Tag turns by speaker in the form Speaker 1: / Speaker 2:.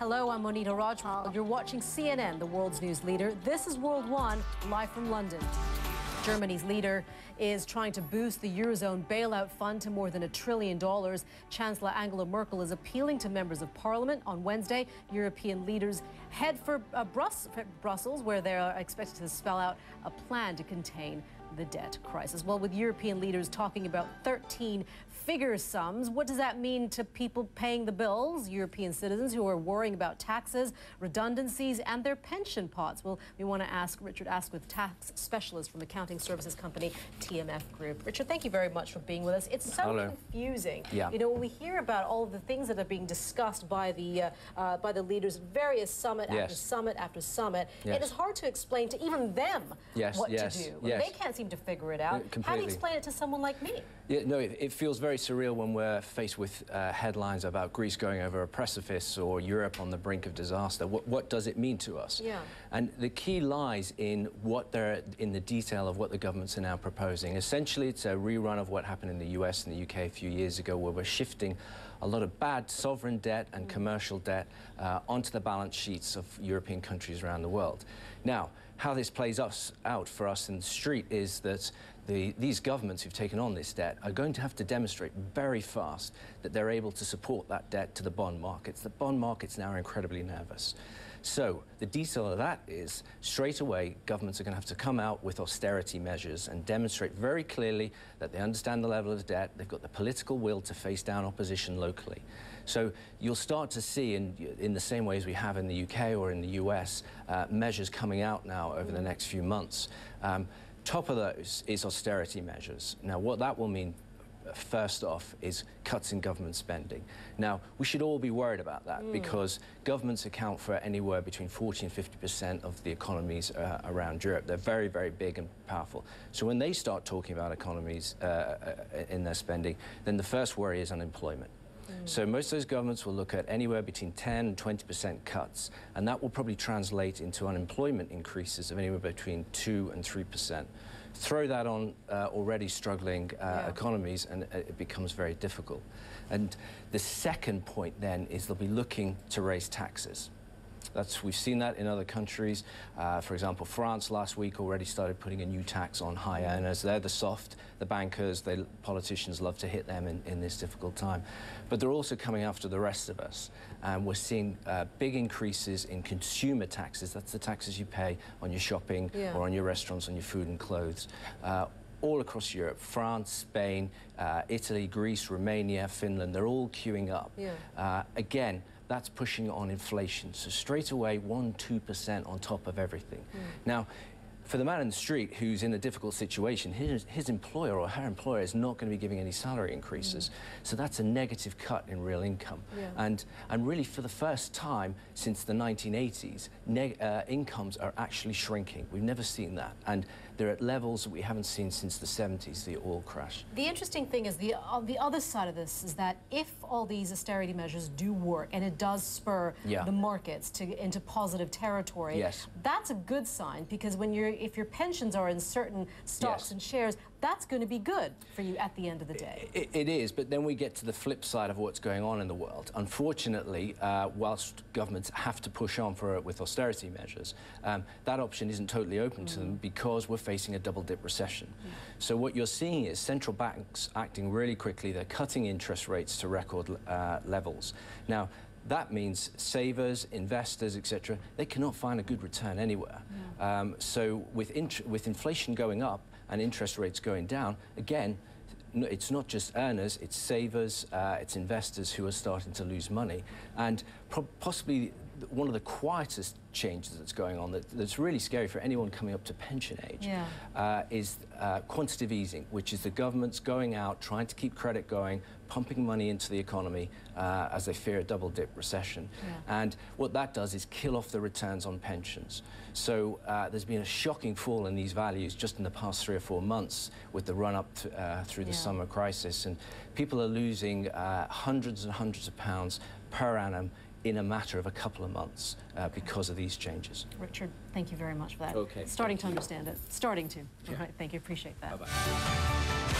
Speaker 1: Hello, I'm Monita Rajpal. You're watching CNN, the world's news leader. This is World One, live from London. Germany's leader is trying to boost the Eurozone bailout fund to more than $1 trillion. Chancellor Angela Merkel is appealing to members of parliament. On Wednesday, European leaders head for Brussels, where they are expected to spell out a plan to contain the debt crisis. Well, with European leaders talking about 13-figure sums, what does that mean to people paying the bills? European citizens who are worrying about taxes, redundancies, and their pension pots. Well, we want to ask Richard Asquith, tax specialist from accounting services company TMF Group. Richard, thank you very much for being with us. It's so confusing.
Speaker 2: Yeah.
Speaker 1: You know, when we hear about all of the things that are being discussed by the leaders, various summit after summit after summit, it is hard to explain to even them what to do. They can't seem to figure it out.
Speaker 2: Completely.
Speaker 1: How do you explain it to someone like me?
Speaker 2: Yeah, no, it feels very surreal when we're faced with headlines about Greece going over a precipice or Europe on the brink of disaster. What does it mean to us?
Speaker 1: Yeah.
Speaker 2: And the key lies in in the detail of what the governments are now proposing. Essentially, it's a rerun of what happened in the US and the UK a few years ago, where we're shifting a lot of bad sovereign debt and commercial debt onto the balance sheets of European countries around the world. Now, how this plays out for us in the street is that these governments who've taken on this debt are going to have to demonstrate very fast that they're able to support that debt to the bond markets. The bond markets now are incredibly nervous. So the detail of that is, straight away, governments are going to have to come out with austerity measures and demonstrate very clearly that they understand the level of debt, they've got the political will to face down opposition locally. So you'll start to see, in the same way as we have in the UK or in the US, measures coming out now over the next few months. Top of those is austerity measures. Now, what that will mean, first off, is cuts in government spending. Now, we should all be worried about that because governments account for anywhere between 40 and 50% of the economies around Europe. They're very, very big and powerful. So when they start talking about economies in their spending, then the first worry is unemployment. So most of those governments will look at anywhere between 10 and 20% cuts, and that will probably translate into unemployment increases of anywhere between 2 and 3%. Throw that on already struggling economies, and it becomes very difficult. And the second point then is they'll be looking to raise taxes. We've seen that in other countries. For example, France last week already started putting a new tax on high earners. They're the soft, the bankers, politicians love to hit them in this difficult time. But they're also coming after the rest of us. And we're seeing big increases in consumer taxes. That's the taxes you pay on your shopping or on your restaurants, on your food and clothes. All across Europe, France, Spain, Italy, Greece, Romania, Finland, they're all queuing up. Again, that's pushing on inflation. So straight away, 1–2% on top of everything. Now, for the man in the street who's in a difficult situation, his employer or her employer is not going to be giving any salary increases. So that's a negative cut in real income. And really, for the first time since the 1980s, incomes are actually shrinking. We've never seen that. And they're at levels that we haven't seen since the 70s, the oil crash.
Speaker 1: The interesting thing is, the other side of this is that if all these austerity measures do work and it does spur the markets into positive territory, that's a good sign, because if your pensions are in certain stocks and shares, that's going to be good for you at the end of the day.
Speaker 2: It is, but then we get to the flip side of what's going on in the world. Unfortunately, whilst governments have to push on with austerity measures, that option isn't totally open to them, because we're facing a double-dip recession. So what you're seeing is central banks acting really quickly. They're cutting interest rates to record levels. Now, that means savers, investors, etc., they cannot find a good return anywhere. So with inflation going up and interest rates going down, again, it's not just earners, it's savers, it's investors who are starting to lose money. And possibly one of the quietest changes that's going on that's really scary for anyone coming up to pension age is quantitative easing, which is the government's going out, trying to keep credit going, pumping money into the economy as they fear a double-dip recession. And what that does is kill off the returns on pensions. So there's been a shocking fall in these values just in the past 3 or 4 months with the run-up through the summer crisis. And people are losing hundreds and hundreds of pounds per annum in a matter of a couple of months because of these changes.
Speaker 1: Richard, thank you very much for that.
Speaker 2: Okay.
Speaker 1: Starting to understand it. Starting to. All right, thank you. Appreciate that.
Speaker 2: Bye-bye.